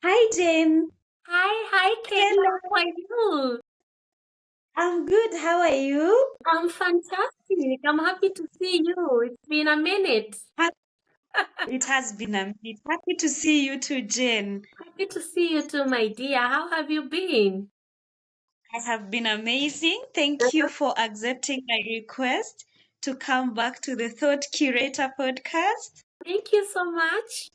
Hi, Jen. Hi, Kayla. Hello. How are you? I'm good. How are you? I'm fantastic. I'm happy to see you. It's been a minute. Ha- It has been a minute. Happy to see you too, Jen. Happy to see you too, my dear. How have you been? I have been amazing. Thank you for accepting my request to come back to the Thought Curator podcast. Thank you so much.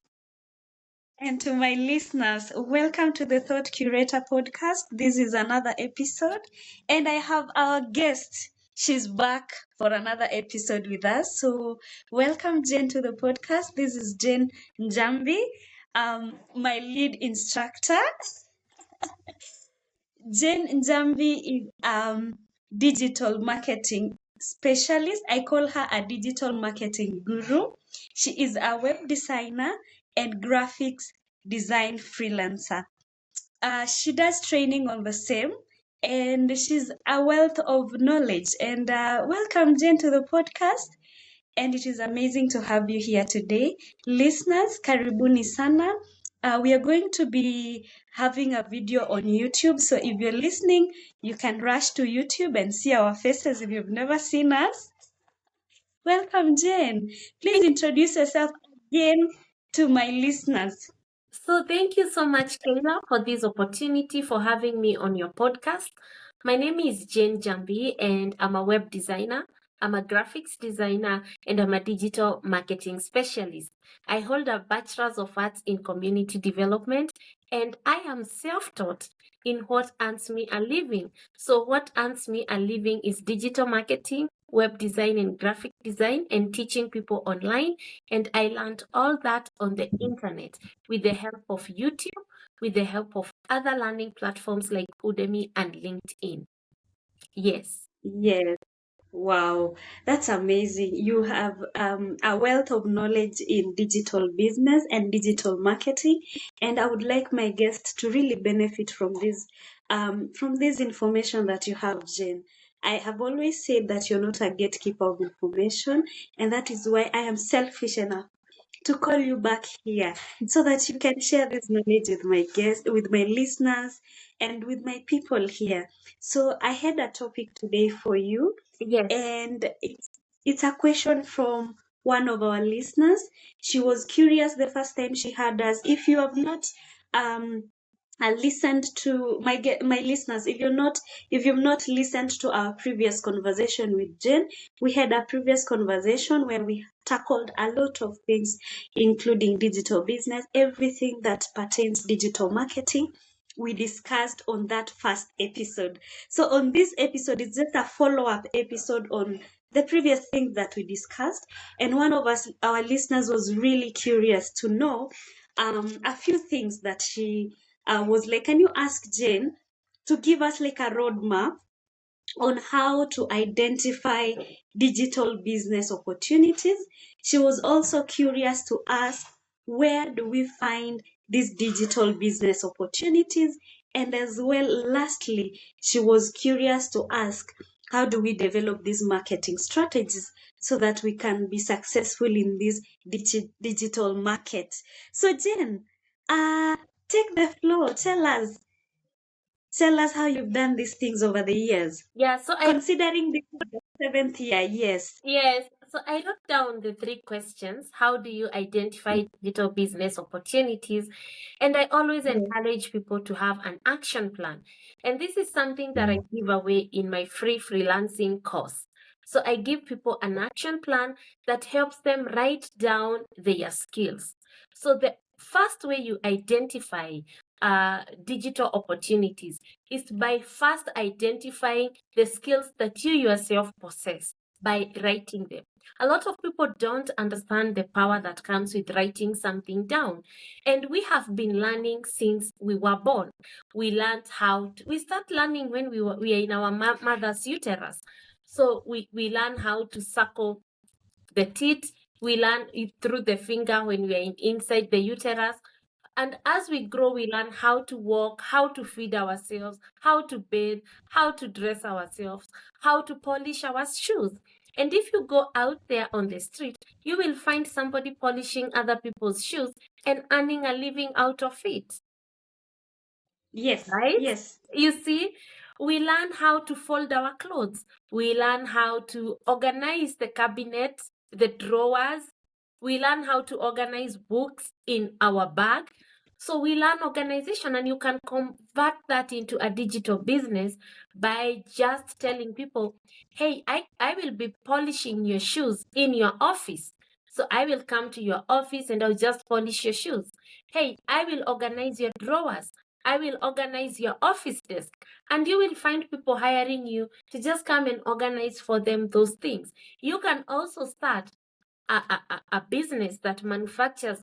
And to my listeners, welcome to the Thought Curator podcast. This is another episode, and I have our guest. She's back for another episode with us. So, welcome, Jen, to the podcast. This is Jen Njambi, my lead instructor. Jen Njambi is digital marketing specialist. I call her a digital marketing guru. She is a web designer and graphics design freelancer. She does training on the same, and she's a wealth of knowledge. And welcome, Jen, to the podcast. And it is amazing to have you here today. Listeners, karibuni sana. We are going to be having a video on YouTube. So if you're listening, you can rush to YouTube and see our faces if you've never seen us. Welcome, Jen. Please introduce yourself again to my listeners. So thank you so much, Kayla, for this opportunity for having me on your podcast. My name is Jane Njambi, and I'm a web designer. I'm a graphics designer, and I'm a digital marketing specialist. I hold a bachelor's of arts in community development, and I am self-taught in what earns me a living. So what earns me a living is digital marketing, web design and graphic design, and teaching people online. And I learned all that on the internet with the help of YouTube, with the help of other learning platforms like Udemy and LinkedIn. Yes. Yes. Wow, that's amazing. You have a wealth of knowledge in digital business and digital marketing, and I would like my guests to really benefit from this information that you have, Jane. I have always said that you're not a gatekeeper of information, and that is why I am selfish enough to call you back here so that you can share this knowledge with my guests, with my listeners, and with my people here. So I had a topic today for you, Yes. and it's a question from one of our listeners. She was curious the first time she heard us. If you have not um, listened to my listeners, if you've not listened to our previous conversation with Jen, we had a previous conversation where we tackled a lot of things, including digital business, everything that pertains digital marketing. We discussed on that first episode. So on this episode, it's just a follow-up episode on the previous things that we discussed. And one of us, our listeners, was really curious to know a few things that she was like, can you ask Jane to give us like a roadmap on how to identify digital business opportunities? She was also curious to ask, where do we find these digital business opportunities? And as well, lastly, she was curious to ask, how do we develop these marketing strategies so that we can be successful in this digital market? So, Jen, uh, take the floor. Tell us how you've done these things over the years. Yeah, so I Considering this is the seventh year, yes. yes, so I wrote down the three questions. How do you identify digital business opportunities? And I always Yes. encourage people to have an action plan. And this is something that I give away in my free freelancing course. So I give people an action plan that helps them write down their skills. So the first way you identify digital opportunities is by first identifying the skills that you yourself possess by writing them. A lot of people don't understand the power that comes with writing something down. And we have been learning since we were born. We learned we start learning when we are in our mother's uterus. So we learn how to suckle the teat. We learn it through the finger when we are inside the uterus. And as we grow, we learn how to walk, how to feed ourselves, how to bathe, how to dress ourselves, how to polish our shoes. And if you go out there on the street, you will find somebody polishing other people's shoes and earning a living out of it. Yes, right? yes, You see, we learn how to fold our clothes. We learn how to organize the cabinets, the drawers. We learn how to organize books in our bag. So we learn organization, and you can convert that into a digital business by just telling people, hey, I will be polishing your shoes in your office. So I will come to your office and I'll just polish your shoes. Hey, I will organize your drawers. I will organize your office desk, and you will find people hiring you to just come and organize for them those things. You can also start a business that manufactures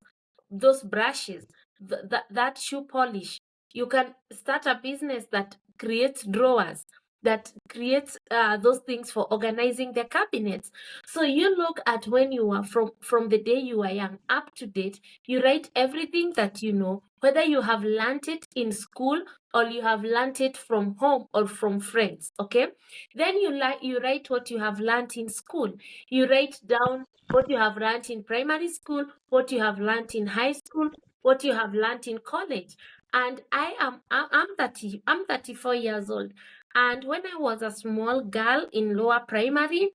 those brushes, that shoe polish. You can start a business that creates drawers, that creates those things for organizing the cabinets. So you look at when you are from the day you are young up to date, you write everything that you know, whether you have learned it in school or you have learned it from home or from friends. Okay, then you write what you have learned in school. You write down what you have learned in primary school, what you have learned in high school, what you have learned in college. And I'm 34 years old. And when I was a small girl in lower primary,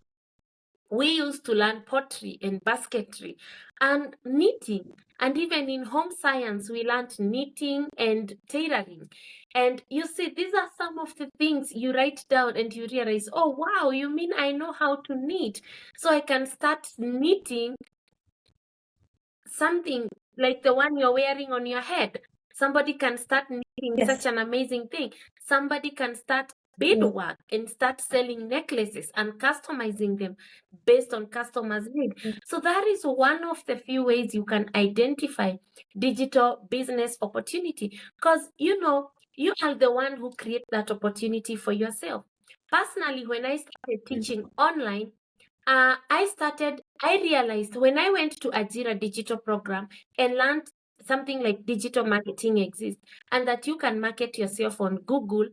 we used to learn pottery and basketry and knitting. And even in home science, we learned knitting and tailoring. And you see, these are some of the things you write down and you realize, oh, wow, you mean I know how to knit? So I can start knitting something like the one you're wearing on your head. Somebody can start knitting such yes, an amazing thing. Somebody can start beadwork and start selling necklaces and customizing them based on customers' need. So that is one of the few ways you can identify digital business opportunity, because you are the one who create that opportunity for yourself. Personally, when I started teaching online, I realized when I went to Ajira digital program and learned something like digital marketing exists and that you can market yourself on Google.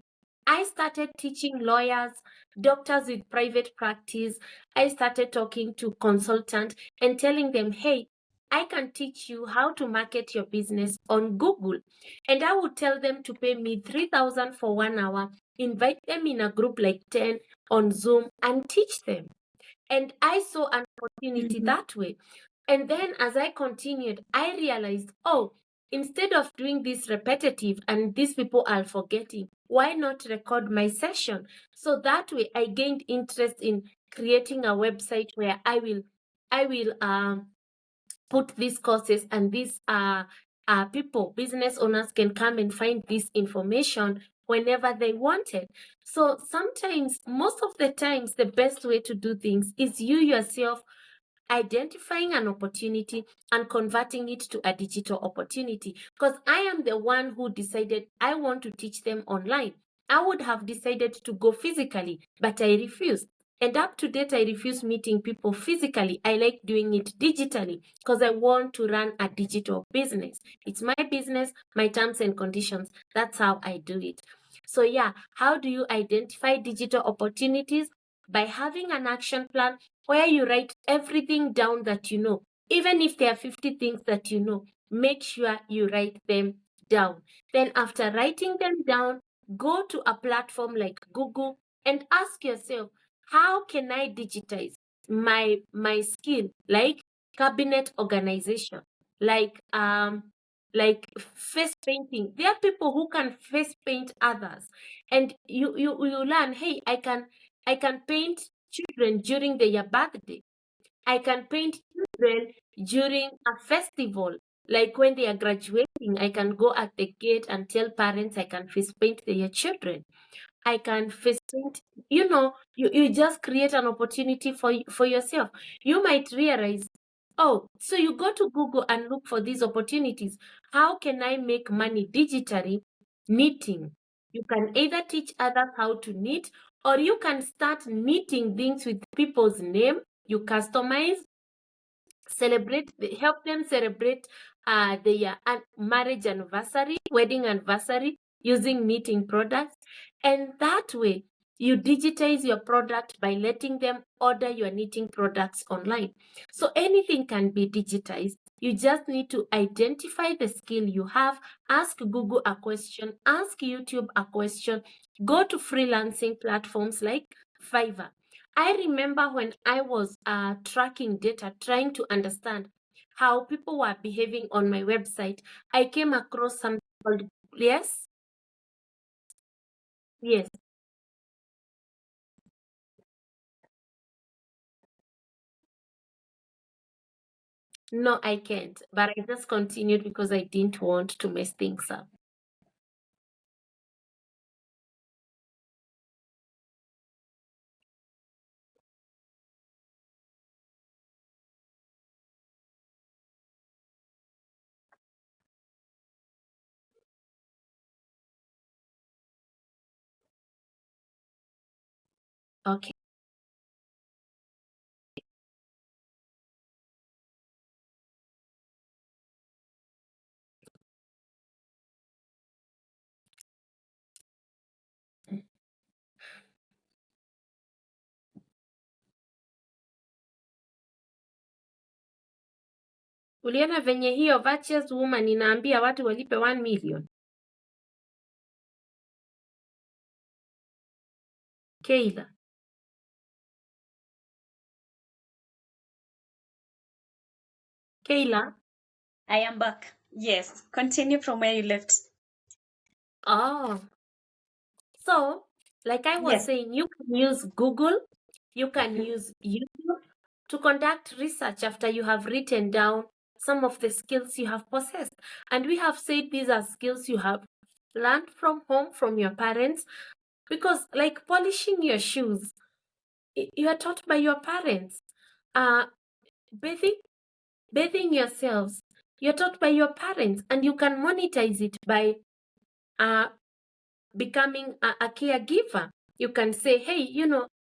I started teaching lawyers, doctors with private practice. I started talking to consultants and telling them, hey, I can teach you how to market your business on Google. And I would tell them to pay me 3,000 for 1 hour, invite them in a group like 10 on Zoom and teach them. And I saw an opportunity mhm, that way. And then as I continued, I realized, oh, instead of doing this repetitive and these people are forgetting, why not record my session? So that way I gained interest in creating a website where I will put these courses, and these people, business owners, can come and find this information whenever they want it. So sometimes, most of the times, the best way to do things is you yourself identifying an opportunity and converting it to a digital opportunity. Because I am the one who decided I want to teach them online. I would have decided to go physically, but I refused. And up to date, I refuse meeting people physically. I like doing it digitally because I want to run a digital business. It's my business, my terms and conditions. That's how I do it. So, yeah, how do you identify digital opportunities? By having an action plan where you write everything down that you know. Even if there are 50 things that you know, make sure you write them down. Then, after writing them down, go to a platform like Google and ask yourself, how can I digitize my skill, like cabinet organization, like face painting. There are people who can face paint others, and you learn, hey, I can paint children during their birthday. I can paint children during a festival, like when they are graduating. I can go at the gate and tell parents I can face paint their children. I can facilitate, you just create an opportunity for yourself. You might realize, oh, so you go to Google and look for these opportunities. How can I make money digitally? Knitting. You can either teach others how to knit, or you can start knitting things with people's name. You customize, help them celebrate their marriage anniversary, wedding anniversary, using knitting products. And that way, you digitize your product by letting them order your knitting products online. So anything can be digitized. You just need to identify the skill you have, ask Google a question, ask YouTube a question, go to freelancing platforms like Fiverr. I remember when I was tracking data, trying to understand how people were behaving on my website, I came across something called, yes, yes. No, I can't. But I just continued because I didn't want to mess things up. Okay. Uliona venye hiyo virtuous woman inaambia watu walipe 1 million? Keila. Keila. I am back. Yes, continue from where you left. Oh. So, like I was Yes. saying, you can use Google, you can use YouTube to conduct research after you have written down some of the skills you have possessed. And we have said these are skills you have learned from home, from your parents, because like polishing your shoes, you are taught by your parents. Bathing yourselves, you're taught by your parents, and you can monetize it by becoming a caregiver. You can say, hey,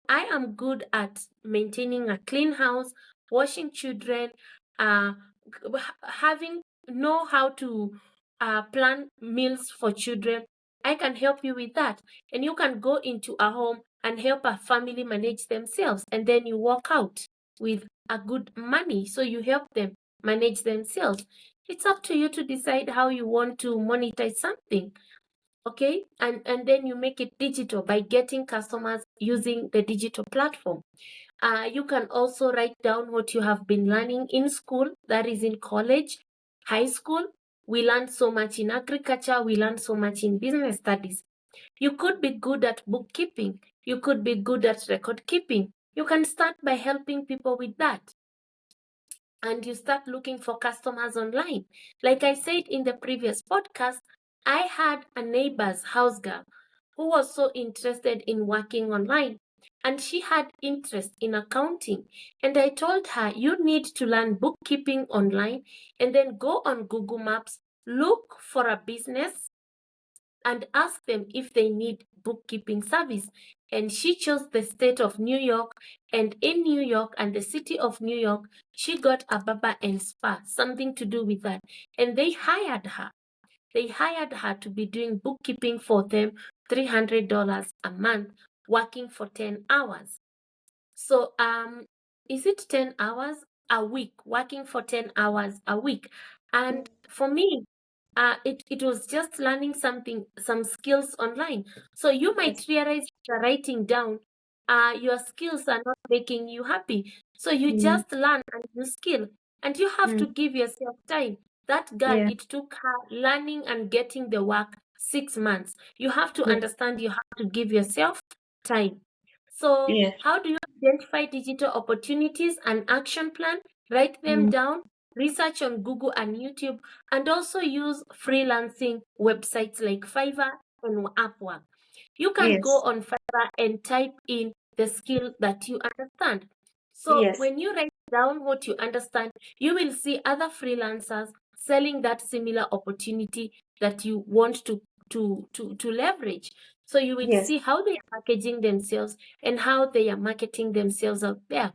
I am good at maintaining a clean house, washing children, having know how to plan meals for children. I can help you with that. And you can go into a home and help a family manage themselves. And then you walk out with a good money. So you help them manage themselves. It's up to you to decide how you want to monetize something. Okay, and then you make it digital by getting customers using the digital platform. You can also write down what you have been learning in school, that is in college, high school. We learned so much in agriculture, we learned so much in business studies. You could be good at bookkeeping, you could be good at record keeping. You can start by helping people with that. And you start looking for customers online. Like I said in the previous podcast, I had a neighbor's house girl who was so interested in working online, and she had interest in accounting. And I told her, you need to learn bookkeeping online and then go on Google Maps, look for a business and ask them if they need bookkeeping service. And she chose the state of New York. And in New York and the city of New York, she got a barber and spa, something to do with that. And they hired her. They hired her to be doing bookkeeping for them, $300 a month, working for 10 hours. So, is it 10 hours a week, working for 10 hours a week? And for me, it was just learning some skills online. So you might realize you're writing down, your skills are not making you happy. So you just learn and you skill, and you have to give yourself time. That girl, Yeah. it took her learning and getting the work 6 months. You have to Yeah. understand you have to give yourself time. So Yeah. how do you identify digital opportunities and action plan? Write them down, research on Google and YouTube, and also use freelancing websites like Fiverr and Upwork. You can go Yes. on Fiverr and type in the skill that you understand. So Yes. when you write down what you understand, you will see other freelancers selling that similar opportunity that you want to leverage. So you will Yes. see how they are packaging themselves and how they are marketing themselves out there.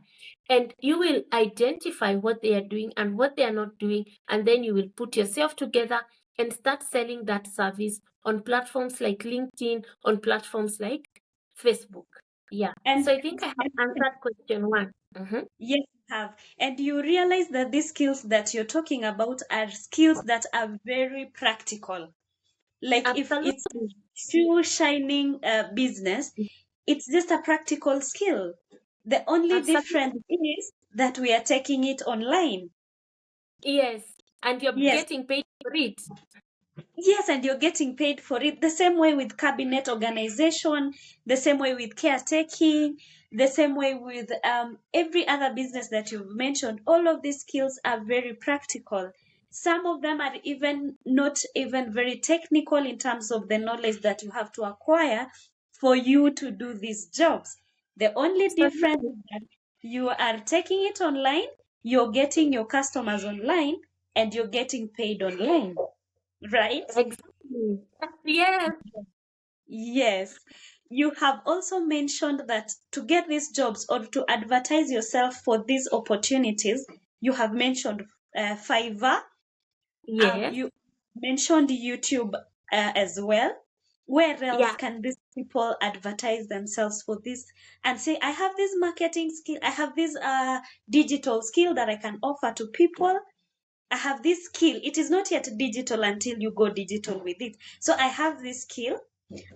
And you will identify what they are doing and what they are not doing. And then you will put yourself together and start selling that service on platforms like LinkedIn, on platforms like Facebook. Yeah. And So I think I have answered question one. yes, have. And you realize that these skills that you're talking about are skills that are very practical. Like if it's a Absolutely. shoe shining business, it's just a practical skill. The only difference Absolutely. is that we are taking it online. Yes. And you're Yes, getting paid for it. yes, and you're getting paid for it. The same way with cabinet organization, the same way with caretaking, the same way with every other business that you've mentioned. All of these skills are very practical. Some of them are even not even very technical in terms of the knowledge that you have to acquire for you to do these jobs. The only difference Absolutely. is that you are taking it online, you're getting your customers online, and you're getting paid online, right? Exactly. Yes. Yes. You have also mentioned that to get these jobs or to advertise yourself for these opportunities, you have mentioned Fiverr. Yes. You mentioned YouTube as well. Where else Yeah. can these people advertise themselves for this and say, I have this marketing skill, I have this digital skill that I can offer to people. I have this skill. It is not yet digital until you go digital with it. So I have this skill.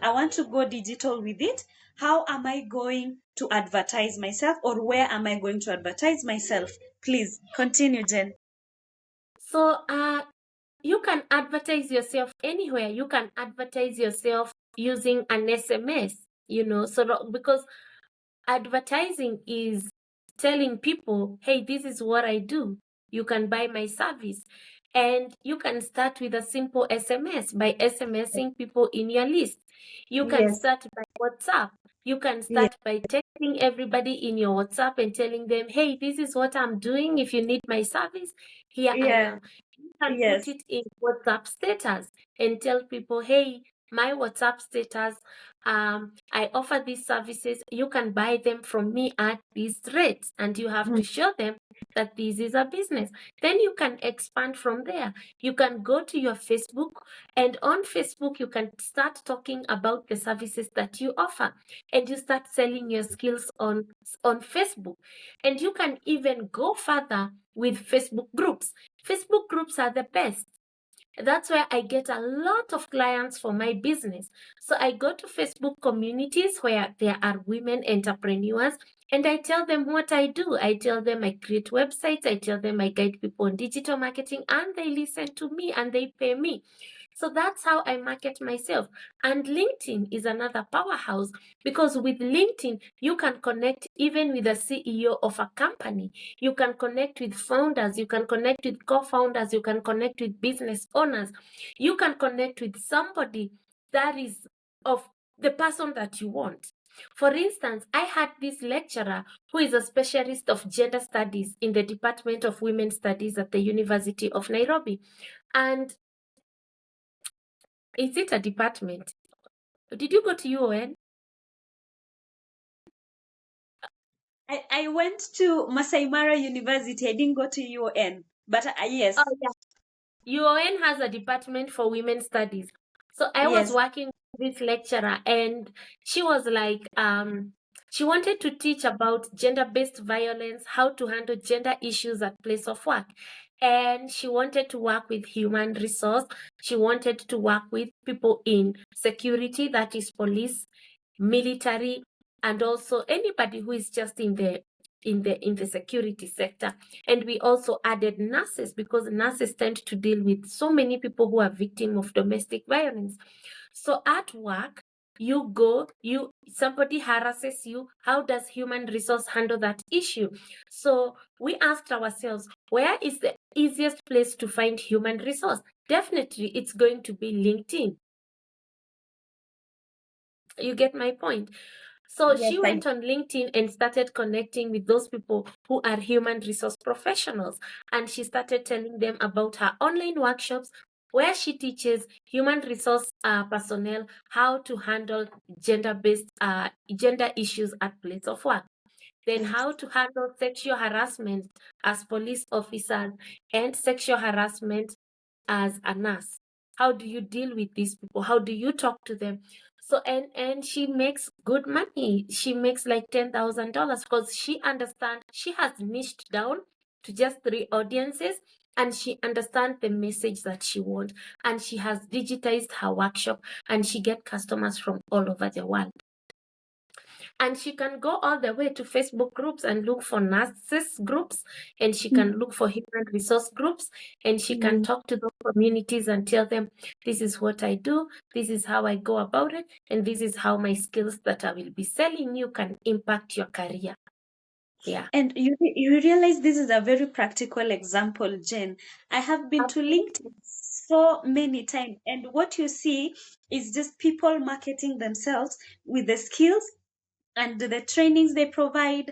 I want to go digital with it. How am I going to advertise myself, or where am I going to advertise myself? Please continue, Jen. So you can advertise yourself anywhere. You can advertise yourself using an SMS, because advertising is telling people, hey, this is what I do. You can buy my service. And you can start with a simple SMS by SMSing people in your list. You can Yes, start by WhatsApp. You can yes, start by texting everybody in your WhatsApp and telling them, hey, this is what I'm doing. If you need my service, here I yeah, am. You can put yes, it in WhatsApp status and tell people, hey, my WhatsApp status, I offer these services. You can buy them from me at these rates, and you have to show them that this is a business. Then you can expand from there. You can go to your Facebook, and on Facebook, you can start talking about the services that you offer, and you start selling your skills on Facebook. And you can even go further with Facebook groups. Facebook groups are the best. That's where I get a lot of clients for my business. So I go to Facebook communities where there are women entrepreneurs, and I tell them what I do. I tell them I create websites, I tell them I guide people on digital marketing, and they listen to me and they pay me. So that's how I market myself. And LinkedIn is another powerhouse, because with LinkedIn, you can connect even with the CEO of a company. You can connect with founders, you can connect with co-founders, you can connect with business owners. You can connect with somebody that is of the person that you want. For instance, I had this lecturer who is a specialist of gender studies in the Department of Women's Studies at the University of Nairobi. And is it a department? Did you go to UON? I went to Masai Mara University. I didn't go to UON, but Oh, yes, yeah. UON has a department for women's studies. So I was yes, working with this lecturer, and she was like, she wanted to teach about gender-based violence, how to handle gender issues at place of work. And she wanted to work with human resource. She wanted to work with people in security, that is police, military, and also anybody who is just in the security sector. And we also added nurses, because nurses tend to deal with so many people who are victims of domestic violence. So at work, you go, somebody harasses you, how does human resource handle that issue? So we asked ourselves, where is the easiest place to find human resource? Definitely it's going to be LinkedIn. You get my point? So yes, she went on LinkedIn and started connecting with those people who are human resource professionals. And she started telling them about her online workshops, where she teaches human resource personnel how to handle gender issues at place of work. Then yes, how to handle sexual harassment as police officers and sexual harassment as a nurse. How do you deal with these people? How do you talk to them? So and she makes good money. She makes like $10,000 because she understands, she has niched down to just 3 audiences, and she understands the message that she wants, and she has digitized her workshop, and she get customers from all over the world. And she can go all the way to Facebook groups and look for nurses groups, and she can look for human resource groups, and she can Mm. talk to those communities and tell them, this is what I do, this is how I go about it, and this is how my skills that I will be selling you can impact your career. Yeah. And you realize this is a very practical example, Jen. I have been to Absolutely. LinkedIn so many times, and what you see is just people marketing themselves with the skills and the trainings they provide,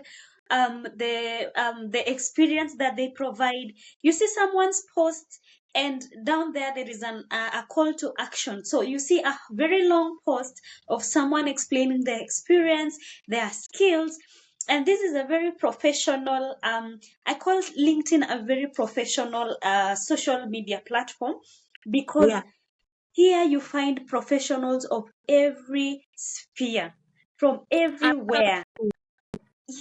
the experience that they provide. You see someone's post, and down there is a call to action. So you see a very long post of someone explaining their experience, their skills, and this is a very professional. I call LinkedIn a very professional social media platform, because Yeah. here you find professionals of every sphere, from everywhere. Absolutely.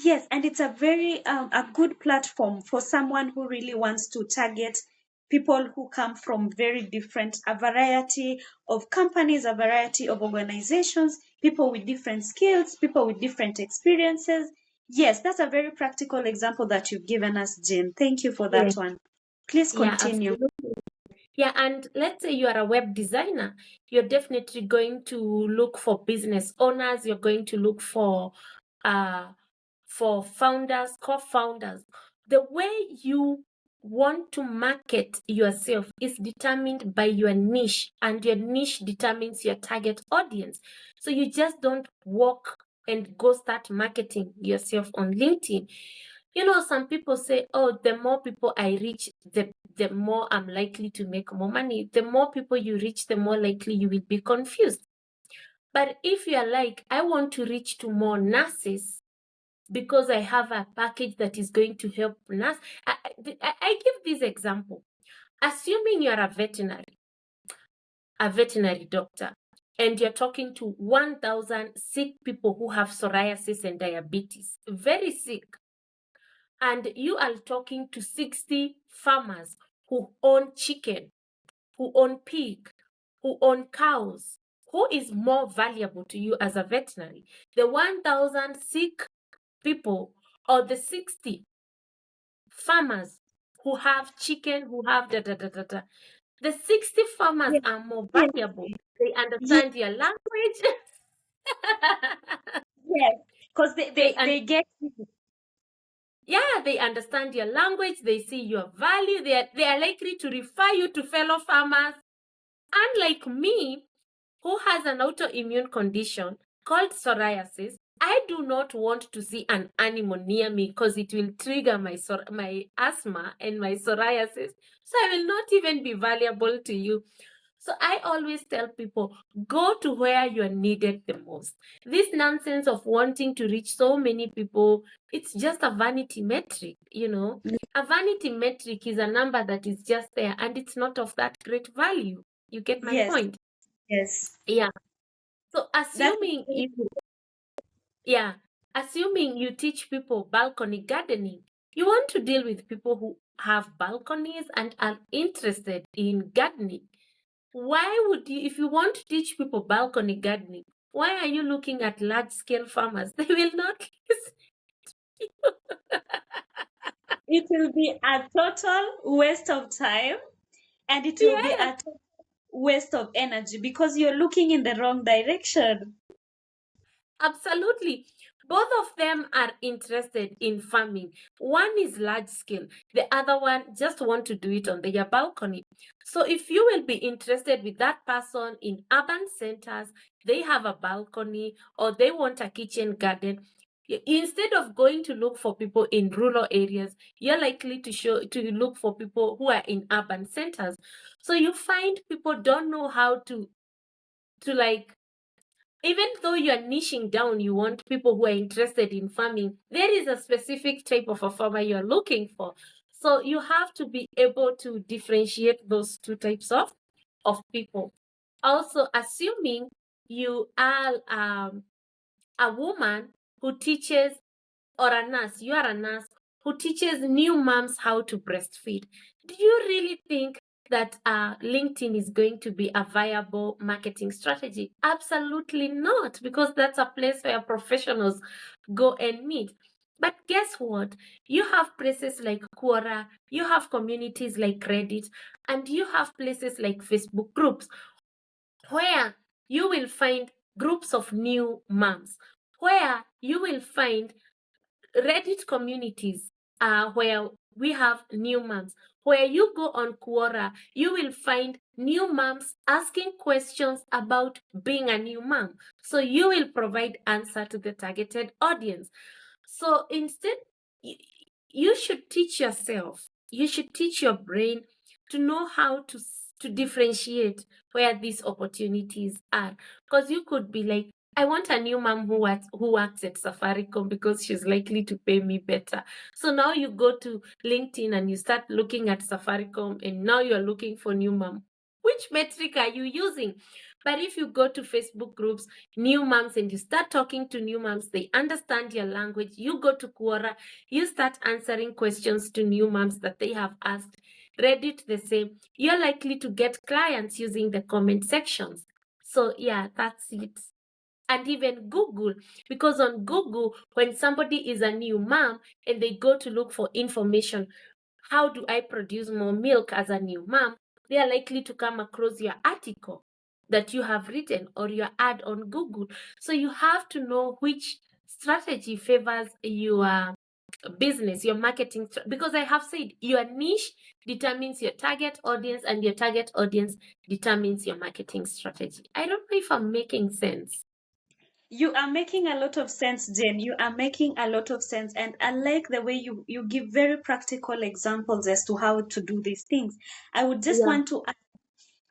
Yes, and it's a very a good platform for someone who really wants to target people who come from very different, a variety of companies, a variety of organizations, people with different skills, people with different experiences. Yes, that's a very practical example that you've given us, Jane. Thank you for Yeah. that one. Please Yeah, continue. absolutely. Yeah, and let's say you are a web designer, you're definitely going to look for business owners, you're going to look uh for founders, co-founders. The way you want to market yourself is determined by your niche, and your niche determines your target audience. So you just don't walk and go start marketing yourself on LinkedIn. You know, some people say, oh, the more people I reach, the more I'm likely to make more money. The more people you reach, the more likely you will be confused. But if you're like, I want to reach to more nurses because I have a package that is going to help nurse. I give this example. Assuming you're a veterinary doctor, and you're talking to 1,000 sick people who have psoriasis and diabetes, very sick, and you are talking to 60 farmers who own chicken, who own pig, who own cows, who is more valuable to you as a veterinary? The 1,000 sick people or the 60 farmers who have chicken, who have da da da da da? The 60 farmers Yes, are more yes, valuable. They yes, understand your language. yes. Because they they get you. Yeah, they understand your language, they see your value, they are likely to refer you to fellow farmers. Unlike me, who has an autoimmune condition called psoriasis, I do not want to see an animal near me because it will trigger my asthma and my psoriasis. So I will not even be valuable to you. So I always tell people, go to where you are needed the most. This nonsense of wanting to reach so many people, it's just a vanity metric, you know. A vanity metric is a number that is just there and it's not of that great value. You get my Yes, point? yes. Yeah. So That's yeah, assuming you teach people balcony gardening, you want to deal with people who have balconies and are interested in gardening. Why would you, if you want to teach people balcony gardening, why are you looking at large scale farmers? They will not listen. it will be a total waste of time, and it will be Yeah. a total waste of energy because you're looking in the wrong direction. Absolutely. Both of them are interested in farming. One is large scale, the other one just want to do it on their balcony. So if you will be interested with that person in urban centers, they have a balcony or they want a kitchen garden. Instead of going to look for people in rural areas, you're likely to look for people who are in urban centers. So you find people don't know how to like, even though you're niching down, you want people who are interested in farming, there is a specific type of a farmer you're looking for. So you have to be able to differentiate those two types of people. Also, assuming you are a woman who teaches, or a nurse, you are a nurse who teaches new moms how to breastfeed. Do you really think that LinkedIn is going to be a viable marketing strategy? Absolutely not, because that's a place where professionals go and meet. But guess what? You have places like Quora, you have communities like Reddit, and you have places like Facebook groups where you will find groups of new moms, where you will find Reddit communities where we have new moms. Where you go on Quora, you will find new moms asking questions about being a new mom. So you will provide answer to the targeted audience. So instead, you should teach yourself, you should teach your brain to know how to differentiate where these opportunities are. Because you could be like, I want a new mom who works at Safaricom because she's likely to pay me better. So now you go to LinkedIn and you start looking at Safaricom, and now you're looking for new mom. Which metric are you using? But if you go to Facebook groups, new moms, and you start talking to new moms, they understand your language. You go to Quora, you start answering questions to new moms that they have asked. Reddit the same. You're likely to get clients using the comment sections. So yeah, that's it. And even Google, because on Google, when somebody is a new mom and they go to look for information, how do I produce more milk as a new mom? They are likely to come across your article that you have written or your ad on Google. So you have to know which strategy favors your business, your marketing, because I have said your niche determines your target audience, and your target audience determines your marketing strategy. I don't know if I'm making sense. You are making a lot of sense, Jen. You are making a lot of sense. And I like the way you give very practical examples as to how to do these things. I would just Yeah. want to add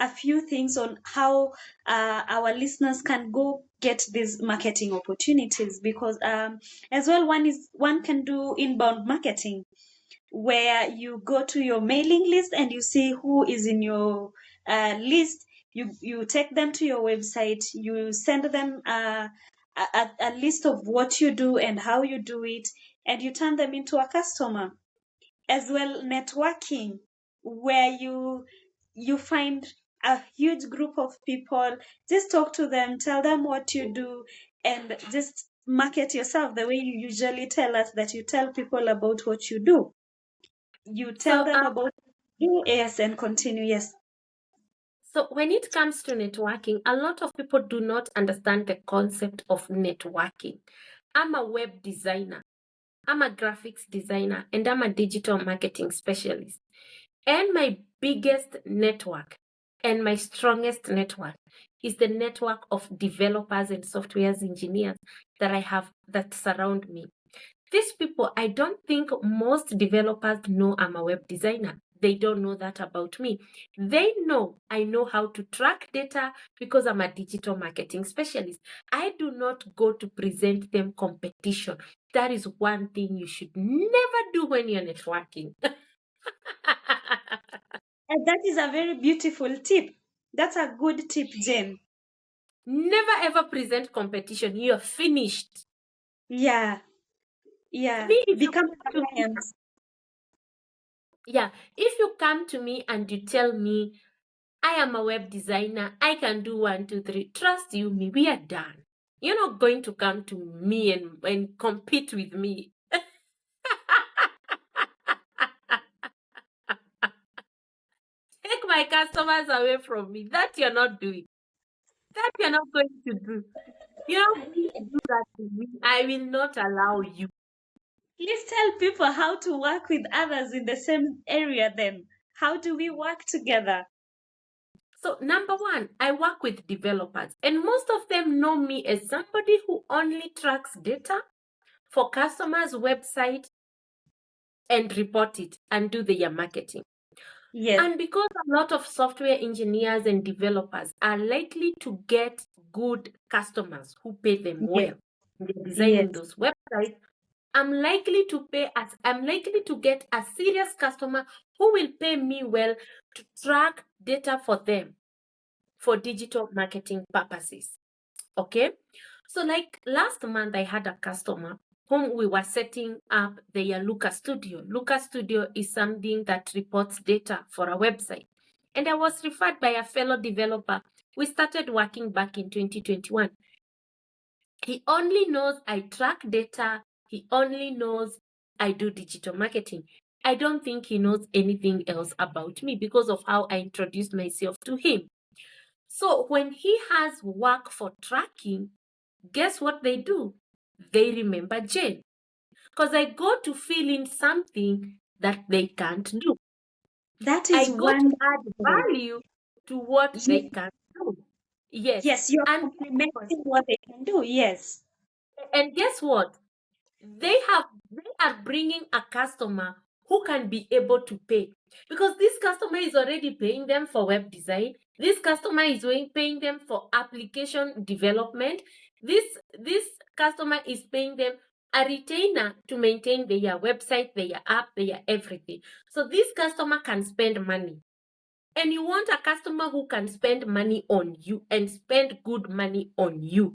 a few things on how our listeners can go get these marketing opportunities, because as well, one can do inbound marketing, where you go to your mailing list and you see who is in your list. You take them to your website, you send them a list of what you do and how you do it, and you turn them into a customer. As well, networking, where you find a huge group of people, just talk to them, tell them what you do, and just market yourself the way you usually tell us that you tell people about what you do. You tell So them about you. Yes, and continue. Yes. So when it comes to networking, a lot of people do not understand the concept of networking. I'm a web designer, I'm a graphics designer, and I'm a digital marketing specialist. And my biggest network and my strongest network is the network of developers and software engineers that I have that surround me. These people, I don't think most developers know I'm a web designer. They don't know that about me. They know I know how to track data because I'm a digital marketing specialist. I do not go to present them competition. That is one thing you should never do when you're networking. And that is a very beautiful tip. That's a good tip, Jen. Never ever present competition. You're finished. Yeah. Yeah. Me, if you Become come to me, alliance. yeah, if you come to me and you tell me I am a web designer, I can do 1, 2, 3. Trust you me, we are done. You're not going to come to me and compete with me. Take my customers away from me. That you're not doing. That you're not going to do. You're not going to do that to me. I will not allow you. Please tell people how to work with others in the same area then. How do we work together? So, number one, I work with developers, and most of them know me as somebody who only tracks data for customers' website and report it and do their marketing. Yes. And because a lot of software engineers and developers are likely to get good customers who pay them Yes. well, they're designing Yes. those websites, I'm likely to get a serious customer who will pay me well to track data for them for digital marketing purposes. Okay? So like last month, I had a customer whom we were setting up their Luca Studio. Luca Studio is something that reports data for a website. And I was referred by a fellow developer. We started working back in 2021. He only knows I track data. He only knows I do digital marketing. I don't think he knows anything else about me because of how I introduced myself to him. So when he has work for tracking, guess what they do? They remember Jane. Because I go to fill in something that they can't do. That I is go to add wonderful. value to what they Ye- can't do. Yes. Yes, you're And guess what? complimenting what they can do. Yes. And guess what? They are bringing a customer who can be able to pay, because this customer is already paying them for web design. This customer is paying them for application development. This customer is paying them a retainer to maintain their website, their app, their everything. So this customer can spend money, and you want a customer who can spend money on you and spend good money on you.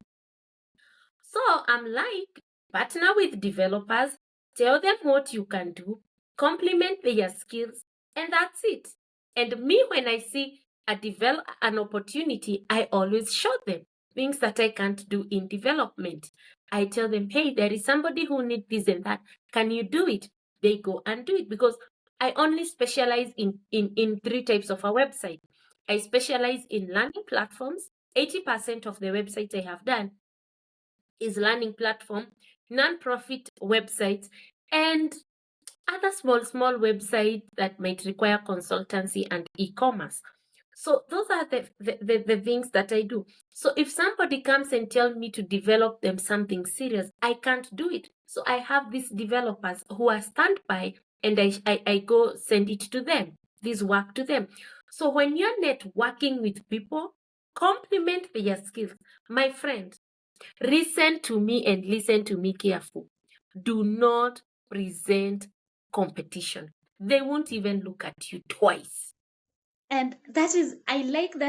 So I'm like, partner with developers, tell them what you can do, complement their skills, and that's it. And me, when I see an opportunity, I always show them things that I can't do in development. I tell them, hey, there is somebody who needs this and that. Can you do it? They go and do it, because I only specialize in three types of a website. I specialize in learning platforms. 80% of the websites I have done is learning platform, non-profit websites, and other small websites that might require consultancy and e-commerce. So those are the things that I do. So if somebody comes and tells me to develop them something serious, I can't do it. So I have these developers who are standby, and I go send it to them, this work to them. So when you're networking with people, complement their skills. My friend, listen to me and listen to me careful. Do not present competition. They won't even look at you twice. And that is, I like that